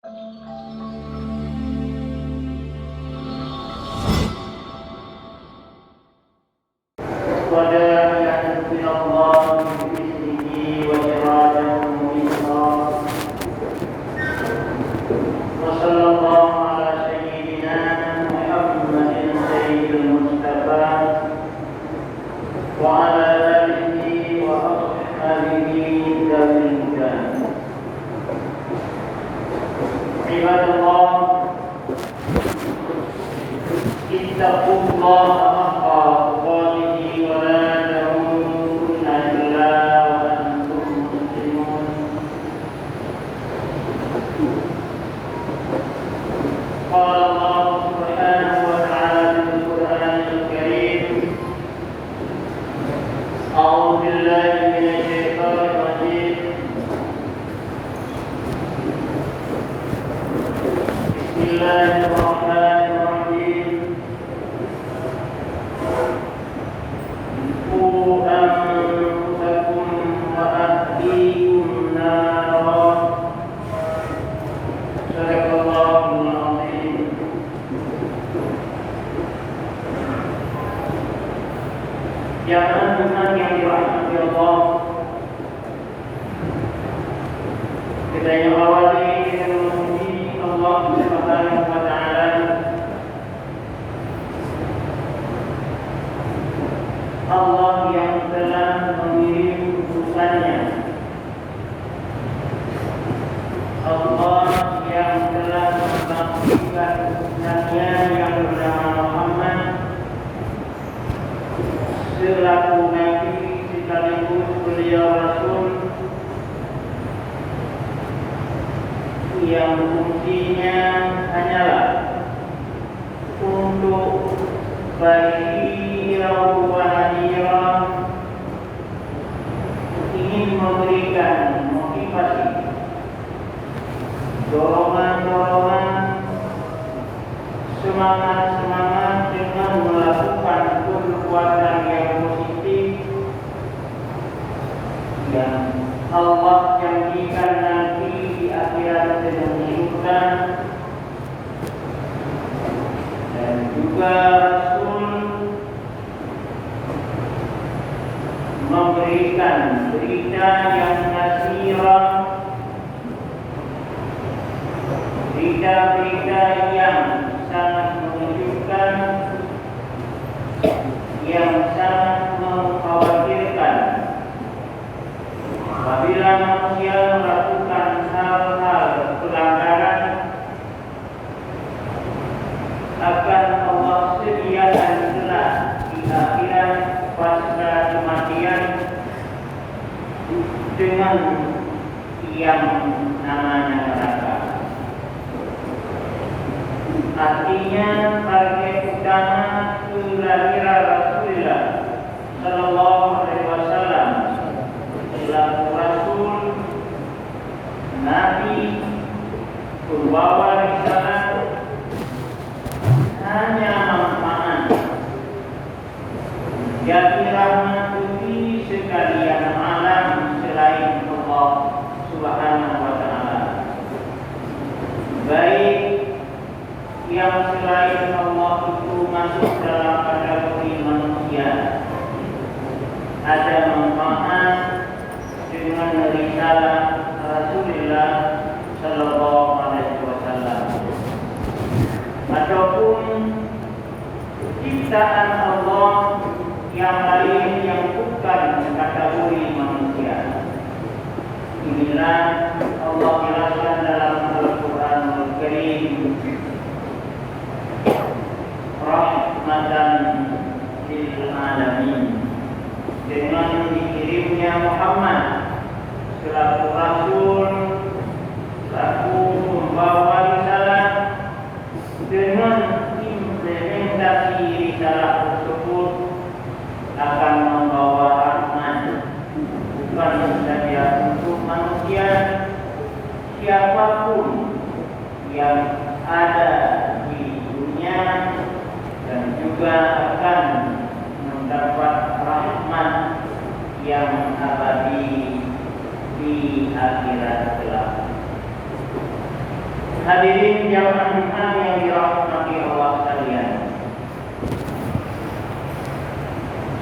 Jamaah yang dirahmati Allah, kita yang awali dengan memuji Allah Subhanahu wa Ta'ala. Allah yang telah mengirim utusannya, Allah yang telah membangkitkan utusannya yang bernama Muhammad selaku Nabi sekaligus beliau Rasul yang fungsinya hanyalah untuk basyirah wa nadhirah, ingin memberikan motivasi, dorongan-dorongan, semangat-semangat dengan melakukan perbuatan yang positif yang Allah janjikan nanti di akhirat dengan surga, dan juga Rasul memberikan berita yang nasirah, berita-berita yang sangat mengejutkan, yang sangat mengkhawatirkan apabila manusia melakukan hal-hal pelanggaran, akan Allah sediakan celah di akhirat pasca kematian dengan yang namanya neraka. Artinya target utama kelahiran Rasulullah Sallallahu Alaihi Wasallam selaku Rasul, Nabi, pembawa risalah, hanya manfaat, jadi rahmat bagi sekalian alam selain Allah Subhanahu wa Ta'ala, baik yang selain Allah itu masuk dalam kategori manusia, ada manfaat dengan risalah Rasulullah Sallallahu Alaihi Wasallam, ataupun ciptaan Allah yang lain yang bukan kategori manusia. Inilah Allah jelaskan dalam Al-Quran Al-Karim, rahmatan lil alamin, dengan dikirimnya Muhammad selaku Rasul, selaku pembawa risalah, dengan implementasi risalah tersebut akan membawa rahmat bukan saja untuk manusia, siapapun yang ada di dunia, dan juga akan mendapat rahmat yang abadi di akhirat kelak. Hadirin jamaah Jumat yang dirahmati Allah sekalian.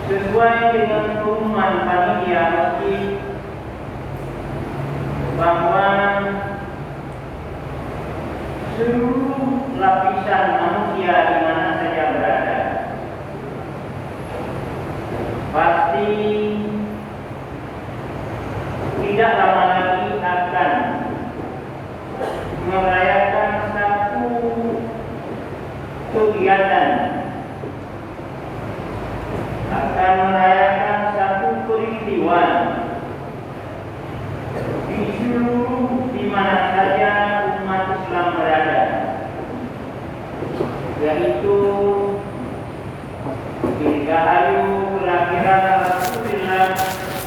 Sesuai dengan pengumuman panitia masjid bahwa seluruh lapisan manusia di mana saja berada pasti tidak lama lagi akan merayakan satu kegiatan, akan merayakan satu peristiwa di seluruh di mana saja umat Islam berada, yaitu dirgahayu kelahiran Rasulullah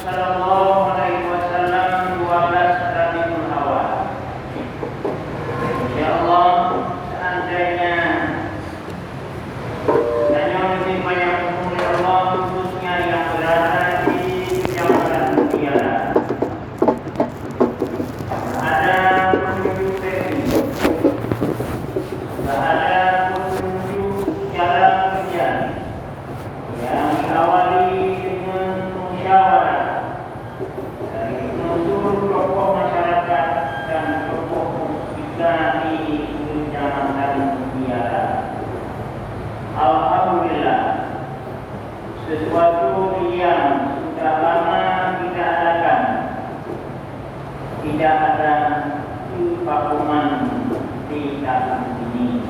Sallallahu Alaihi Wasallam 12 Rabiul Awal. Ya Allah, seandainya hanya lebih banyak umur Allah khususnya yang berada di jamaah mutiara, ada petunjuk teknis, ada petunjuk cara kerja yang diawali dengan musyawarah dari seluruh tokoh masyarakat dan tokoh kita di jamaah mutiara. Alhamdulillah, sesuatu yang sudah lama kita adakan, tidak ada kevakuman di dalam ini.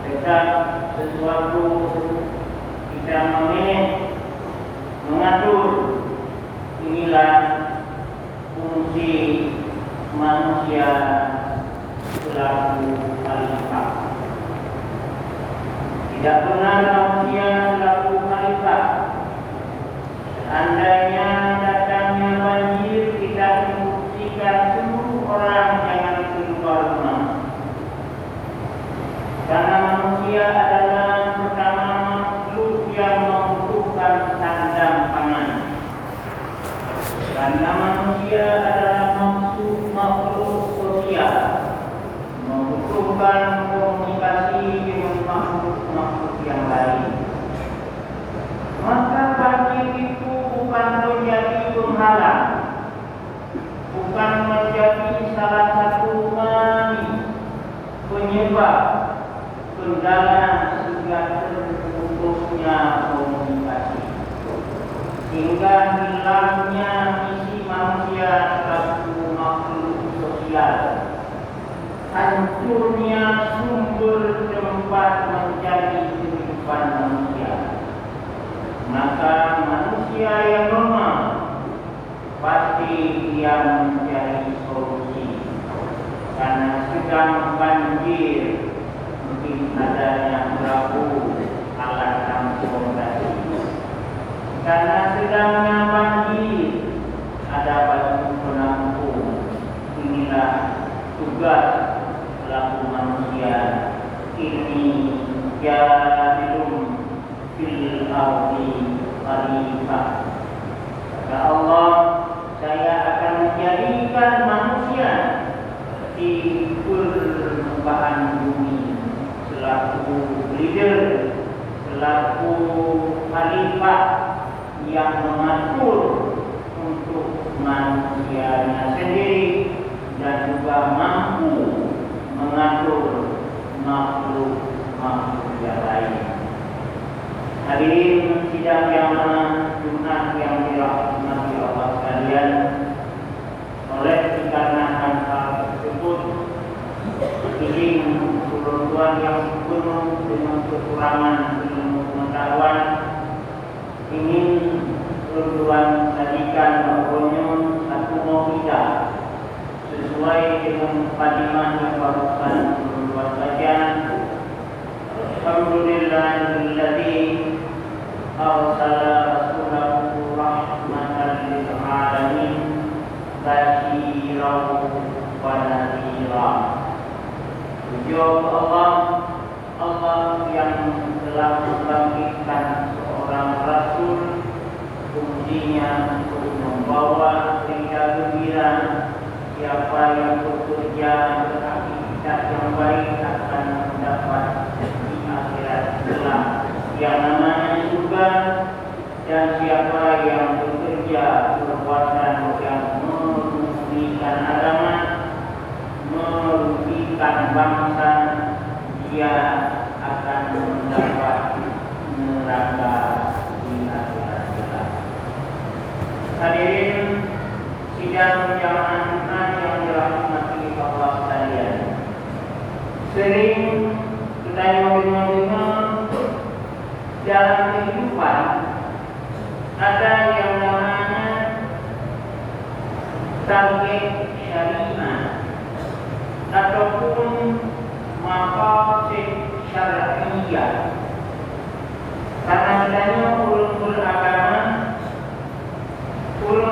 Tetap sesuatu kita memanage, mengatur. Inilah fungsi manusia selaku khalifah. Tidak benar manusia selaku khalifah. Seandainya datangnya banjir, kita instruksikan seluruh orang jangan keluar rumah. Karena manusia adalah pertama makhluk yang membutuhkan sandang pangan. Karena manusia adalah makhluk sosial, membutuhkan komunikasi dengan makhluk yang lain. Maka banjir itu bukan menjadi penghalang, bukan menjadi salah satu penyebab kendala sehingga terputusnya komunikasi, hingga hilangnya misi manusia sebagai makhluk sosial, hancurnya sumber tempat mencari kehidupan manusia. Maka manusia yang normal pasti dia mencari solusi. Karena sedang banjir, mungkin adanya perahu alat transportasi. Karena sedangnya banjir, ada batu penampung. Inilah tugas pelaku manusia. Ini jahilum fil ardi khalifah. Kata Allah, saya akan menjadikan manusia di permukaan bumi selaku leader, selaku khalifah yang mengatur untuk manusianya sendiri dan juga mampu mengatur makhluk yang lain. Hadirin sidang jamaah Jumat yang dirahmati Allah sekalian, oleh dikarenakan hal tersebut, izin keperluan yang penuh dengan kekurangan ilmu pengetahuan, ingin keperluan sajikan bahwanya satu mau'idah sesuai dengan mukadimah yang barusan keperluan saja. Alhamdulillahilladzi arsala rasulahu rahmatan lil alamin basyiran wa nadhira. Puji Allah, Allah yang telah membangkitkan seorang rasul, fungsinya untuk membawa berita gembira siapa yang bekerja beraktivitas yang kebaikan bangsa, dia akan mendapat neraka di akhirat kelak. Hadirin sidang jamaah Jumat yang dirahmati Allah sekalian. Sering kita dengar dalam kehidupan ada yang namanya target syariah ataupun maqasid syar'iyyah. Kadang-kadang ulun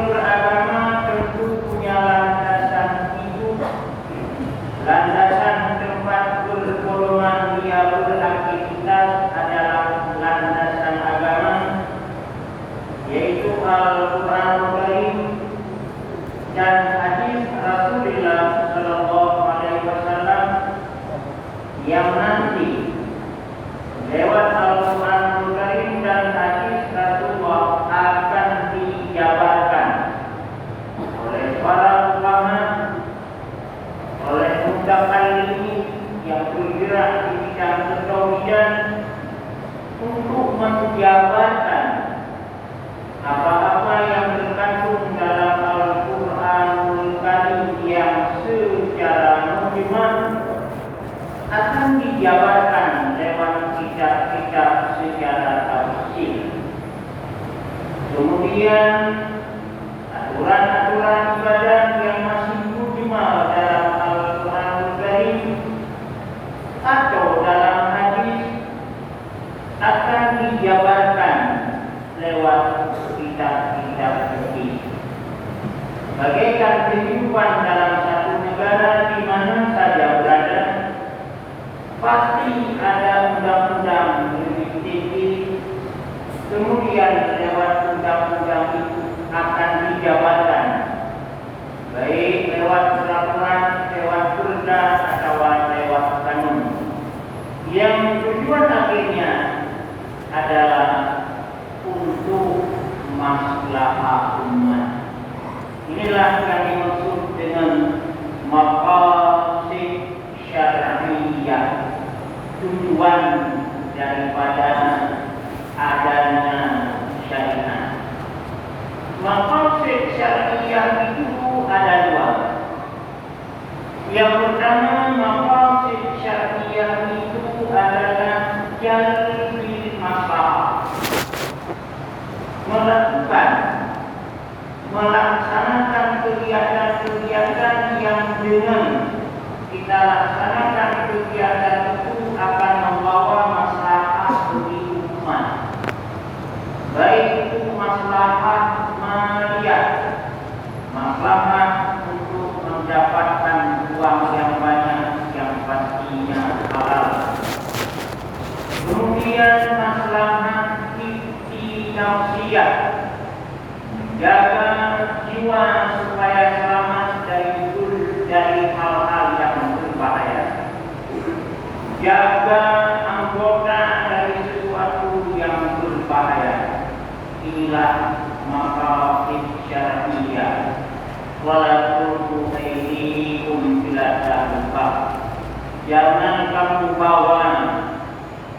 beragama tentu punya landasan hidup, landasan tempat bergolongan dia beraktivitas adalah landasan agama, yaitu Al-Quranul Karim dan hadis Rasulullah Sallallahu Alaihi Wasallam yang nanti lewat Al-Quranul Karim dan hadis Rasulullah akan dijabarkan oleh para ulama, oleh mutakallimin yang bergerak di bidang ketauhidan untuk menjabarkan apa-apa yang terkandung dalam Al-Quranul Karim yang secara mujmal akan dijabarkan lewat kitab-kitab secara tafsir. Kemudian aturan-aturan ibadah yang masih mujmal dalam Al-Quranul Karim atau dalam hadis akan dijabarkan lewat kitab-kitab fikih. Bagaikan kehidupan dalam satu negara di mana saja berada, pasti ada undang-undang lebih tinggi. Kemudian lewat undang-undang itu akan dijabarkan, baik lewat peraturan, lewat perda atau lewat kanun, yang tujuan akhirnya adalah untuk maslahah umat. Inilah yang dimaksud dengan maqasid syar'iyyah, tujuan daripada adanya syariat. Maqasid syar'iyyah itu ada dua. Yang pertama, maqasid syar'iyyah itu adalah jalbil maslahah, melaksanakan kegiatan-kegiatan yang dengan kita laksanakan kegiatan itu akan membawa maslahat bagi umat, baik itu maslahat maliyah, maslahat untuk mendapatkan uang yang banyak yang pastinya halal, kemudian maslahat nafsiyah, menjaga jiwa supaya selamat dari hal-hal yang berbahaya, jaga anggota dari sesuatu yang berbahaya. Inilah maqasid syar'iyyah. Wala tulqu aydikum ila tahlukah. Jangan kamu bawa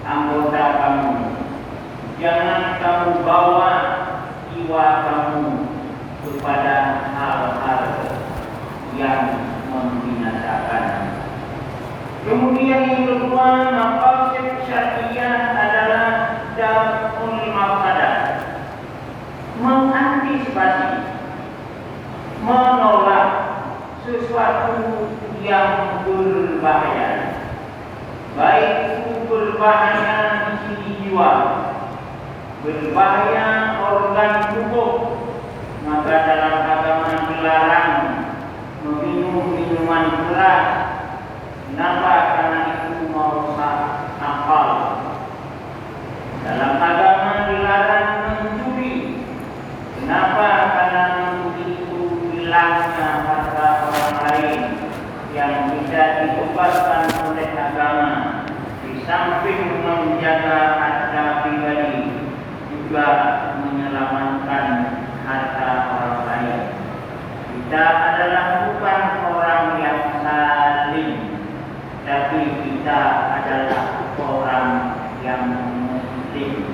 anggota kamu, jangan kamu bawa jiwa kamu kepada hal-hal yang membinasakan. Kemudian yang kedua, maqasid syar'iyyah adalah daf'ul mafsadah, mengantisipasi, menolak sesuatu yang berbahaya, baik itu berbahaya di sisi jiwa, berbahaya organ tubuh. Maka dalam agama dilarang meminum minuman keras. Kenapa? Karena itu merusak akal. Dalam agama dilarang mencuri. Kenapa? Karena mencuri itu hilangnya harta orang lain yang bisa dibebaskan oleh agama. Di samping menjaga harta pribadi, juga menyelamatkan harta orang lain. Kita adalah bukan orang yang saling, tapi kita adalah orang yang muslim.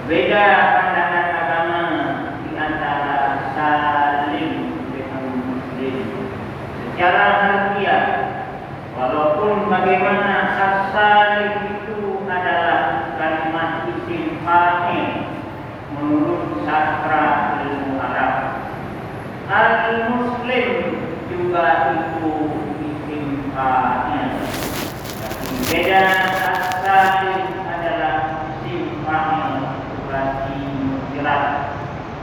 Beda pandangan agama di antara salim dengan muslim. Secara harfiah, walaupun bagaimana as-salim itu adalah kalimat isim fa'il menurut sastra ilmu Arab, al-muslim juga itu isim fa'il. Tapi beda, as-salim adalah isim fa'il sulasi mujarrad,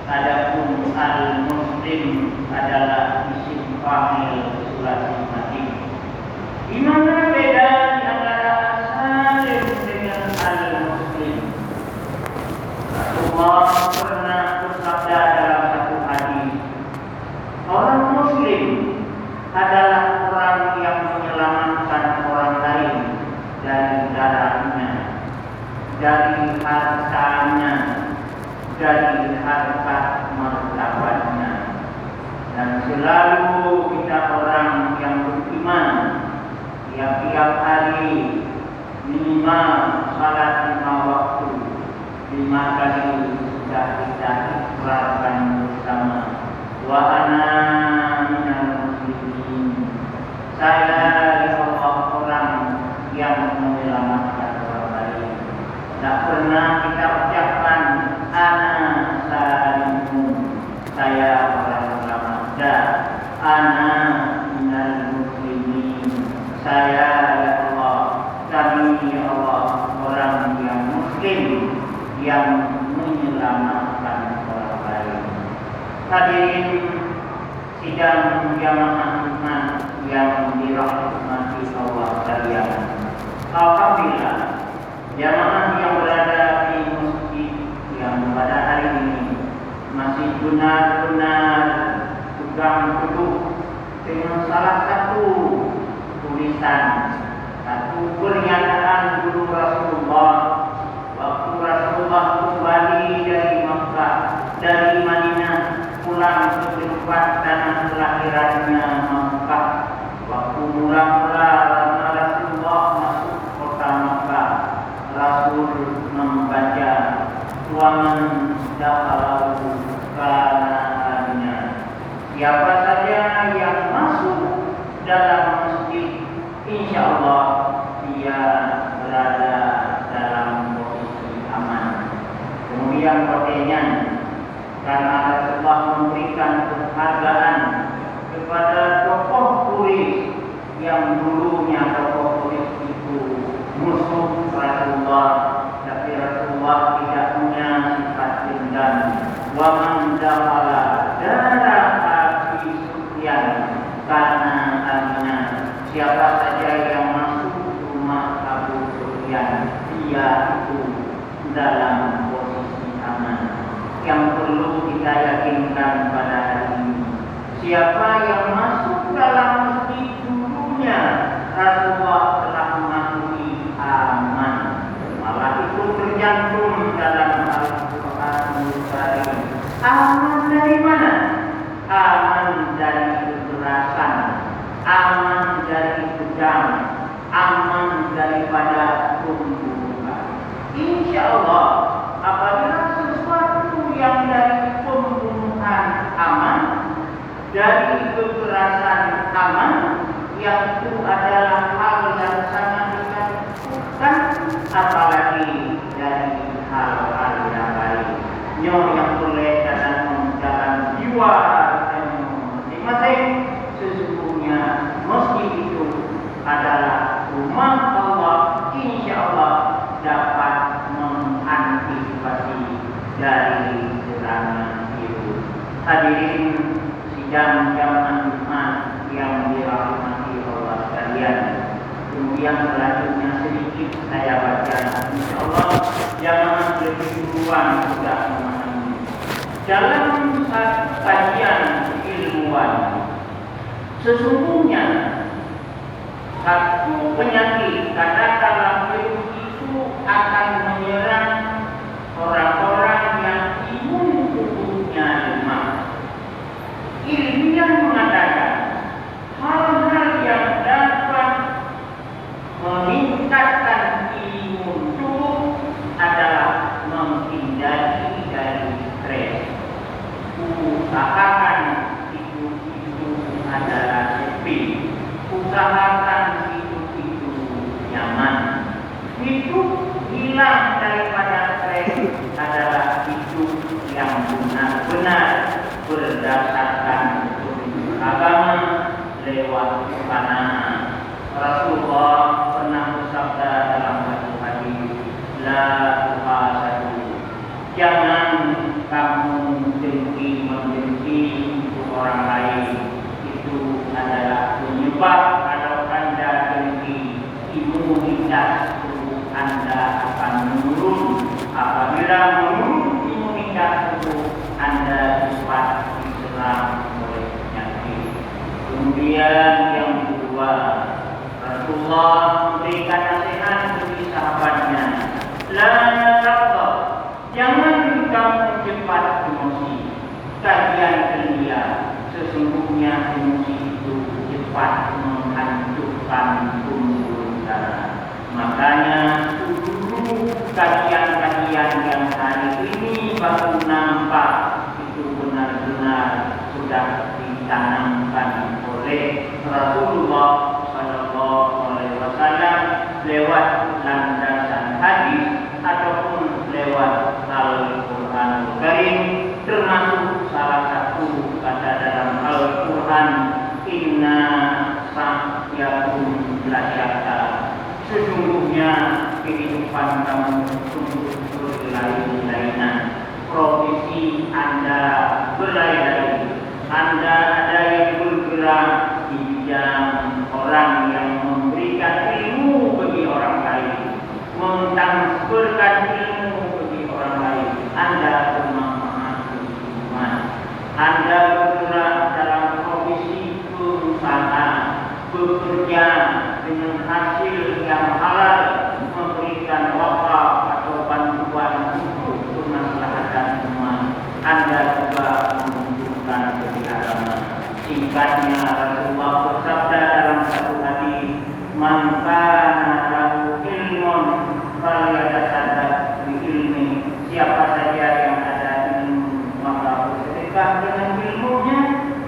adapun al-muslim adalah isim fa'il sulasi mati. Di mana beda di antara as-salim dengan al-muslim? Rasulullah pernah bersabda dalam satu hadis, orang muslim adalah orang yang menyelamatkan orang lain dari darahnya, dari hartanya, dari harta martabatnya. Dan selalu kita orang yang beriman, yang tiap hari minimal salat 5 waktu, 5 kali sudah kita ikrarkan bersama, wa ana minal muslimin, saya ya Allah orang yang menyelamatkan orang lain. Tak pernah kita ucapkan ana salimun, saya orang selamat, ana minal muslimin, saya ya Allah, kami ya Allah orang yang muslim yang menyelamatkan orang lain. Hadirin sidang jamaah Jumat yang dirahmati Allah sekalian, alhamdulillah jamaah yang berada di masjid yang pada hari ini masih benar-benar pegang teguh dengan salah satu tulisan, satu pernyataan guru Rasulullah waktu Rasulullah kembali dari Makkah, dari Madinah pulang ke tempat tanah kelahirannya Makkah. Waktu mula-mula Rasulullah masuk kota Makkah, Rasul membaca waman dakhalahu kana amina. Siapa saja yang masuk dalam masjid, insya Allah dia berada dalam posisi aman. Kemudian kodenya, karena Rasulullah memberikan penghargaan kepada tokoh Quraisy yang dulunya tokoh Quraisy itu musuh Rasulullah, tapi Rasulullah tidak punya sifat dendam. Wa man dakhala darah Abi Sufyan kana amina. Siapa saja yang masuk rumah Abu Sufyan, dia itu dalam posisi aman. Yang perlu kita yakinkan pada hari ini, siapa yang masuk dalam masjid dulunya Rasulullah telah mengakui aman. Malah itu tercantum dalam Al-Quranul Karim. Aman dari mana? Aman dari kekerasan, aman dari kejam, aman daripada pembunuhan. Insya Allah apabila sesuatu yang dari pembunuhan aman, dari kekerasan aman, yang itu adalah hal yang sangat ditakutkan, apalagi dari hal-hal yang lain yang boleh dalam jiwa masing-masing. Sesungguhnya masjid itu adalah rumah Allah, insya Allah dapat mengantisipasi dari serangan itu. Hadirin sidang jamaah Jumat yang dirahmati Allah sekalian, kemudian selanjutnya sedikit saya baca, insya Allah jamaah lebih duluan sudah memahami. Dalam kajian ilmuwan, sesungguhnya satu penyakit katakanlah virus itu akan menyerang orang-orang yang imun tubuhnya lemah. Ilmiah mengatakan hal-hal yang dapat Intilah daripada stres adalah hidup yang benar-benar berdasarkan agama lewat pandangan. Rasulullah pernah bersabda dalam satu hadis, la tuhasadu, jangan kamu membenci orang lain. Itu adalah penyebab kalau Anda dengki, imunitas tubuh Anda akan menurun. Apabila menurun imunitas tubuh Anda cepat diserang oleh penyakit. Kemudian yang kedua, Rasulullah memberikan nasihat bagi sahabatnya, la taghdab, jangan kamu cepat emosi. Kajian ilmiah, sesungguhnya emosi itu cepat menghancurkan pembuluh darah. Makanya dulu kajian-kajian yang hari ini baru nampak itu benar-benar sudah ditanamkan oleh Rasulullah SAW lewat landasan hadis ataupun lewat Al-Quranul Karim, termasuk salah satu kata dalam Al-Quran, inna sa'yakum lasyata, sesungguhnya kehidupan kamu sungguh berlainan, profesi Anda berlainan. Anda ada yang bergerak di bidang orang yang memberikan ilmu bagi orang lain, mentransferkan ilmu bagi orang lain. Anda bermanfaat bagi umat. Anda bergerak dalam profesi berusaha, bekerja dengan hasil yang halal, memberikan wakaf atau bantuan untuk kemaslahatan umat. Anda juga menunjukkan bagi agama. Singkatnya, Rasulullah bersabda dalam satu hadis, man kana lahu ilmun falyatasaddaq bi ilmi, siapa saja yang ada ilmu maka bersedekah dengan ilmunya.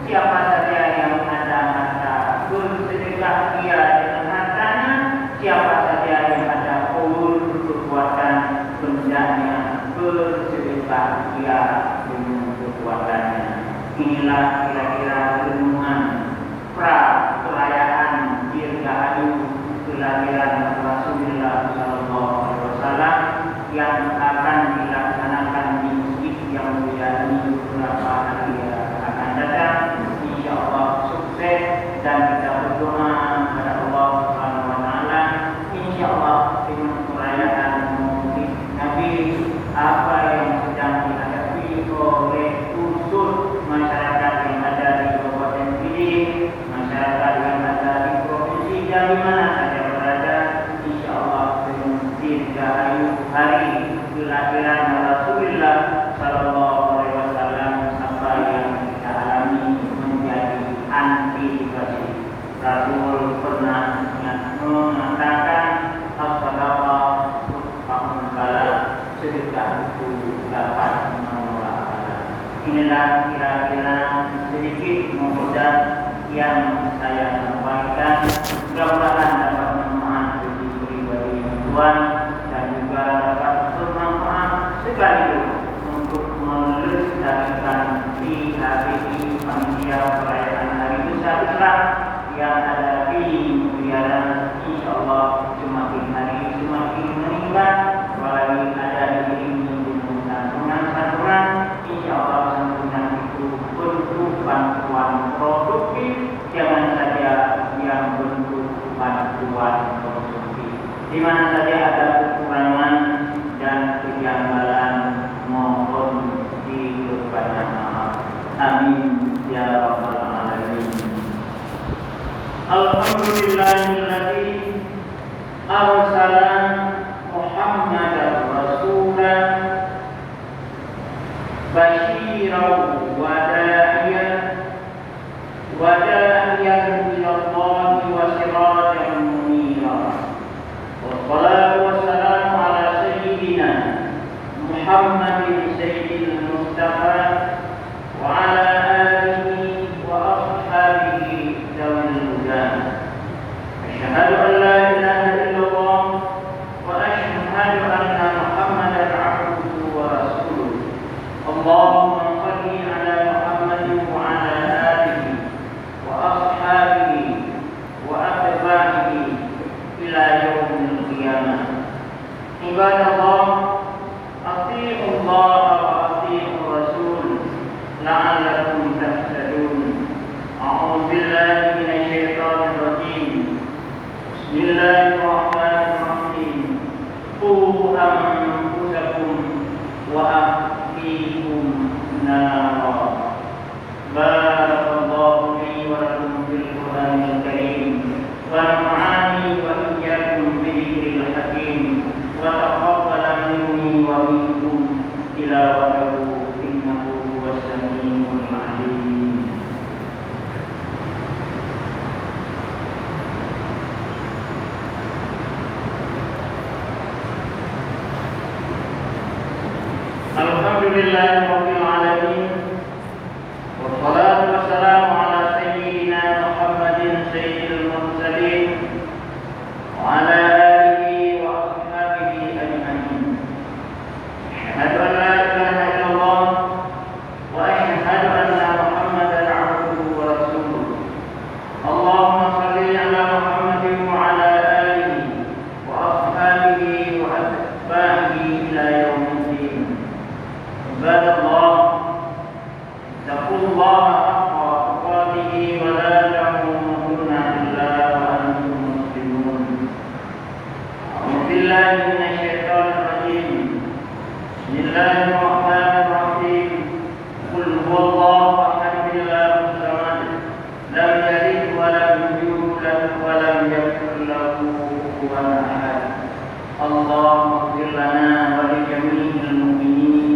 Siapa saja yang ada harta, bersedekah dia dengan hartanya. Siapa saja yang ada kekuatan bendanya, bersedekah dia dengan kekuatannya. Inilah kira-kira renungan pra perayaan Dirgahayu kelahiran Rasulullah SAW yang akan dilaksanakan di masjid yang mulia ini beberapa hari akan datang. Insya Allah sukses dan kita berdoa kepada Allah Subhanahu Wa Taala. Insya Allah dengan perayaan Maulid Nabi, apa yang sedang dihadapi oleh unsur masyarakat yang ada di Kabupaten Pidi, masyarakat yang ada di provinsi dan di mana saja berada, insya Allah dengan Dirgahayu hari kelahiran Rasulullah SAW sampai yang kita alami menjadi antisipasi. Rasul pernah mengatakan as-sadaqah tutfa'ul bala, sedekah itu dapat menolak bala. Inilah kira-kira sedikit mudah yang saya sampaikan. Mudah-mudahan dapat bermanfaat bagi pribadi Tuhan dan juga dapat bermanfaat sekaligus untuk melestarikan PHBI Panitia Perayaan Hari Besar Islam yang ada di Mutiara. Insya Allah semakin hari semakin meningkat, apalagi ada di santunan. Insya Allah santunan itu bentuk bantuan produktif, jangan saja yang bentuk bantuan konsumsi. Di mana saja ada kekurangan dan kejanggalan, mohon diperbanyak maaf. Amin ya rabbal alamin. Alhamdulillahilladzi arsala Muhammadar rasulan basyiran wa da'iyan ila Allah wa sirajan munira. Wassalatu wassalamu ala sayyidina Muhammadin sayyidil Mustafa wa ala alihi wa ashabihi dawil huda. Asyhadu an la ilaha illallah wa asyhadu anna يوم القيامة. عباد الله، أطيعوا الله وأطيعوا الرسول لعلكم تهتدون. أعوذ بالله من الشيطان الرجيم. بسم الله الرحمن الرحيم. قوا أنفسكم وأهليكم نارا. بارك الله لي ولكم في القرآن الكريم، ونفعني وإياكم بذكر الحكيم، وتقبل مني ومنكم تلاوته إنه هو السميع العليم. الحمد لله رب العالمين، والصلاة والسلام على سيدنا محمد سيد المرسلين وعلى آله وأصحابه أجمعين. أشهد أن لا إله إلا الله وأشهد أن محمدا عبده ورسوله. اللهم صل على محمد وعلى آله وأصحابه وأتباعه إلى يوم الدين. عباد الله، اتقوا الله حق تقاته ولا تموتن إلا وأنتم مسلمون. أعوذ بالله من الشيطان الرجيم. بسم الله الرحمن الرحيم. قل هو الله أحد الله الصمد لم يلد ولم يولد ولم يكن له كفوا أحد. اللهم اغفر لنا ولجميع المؤمنين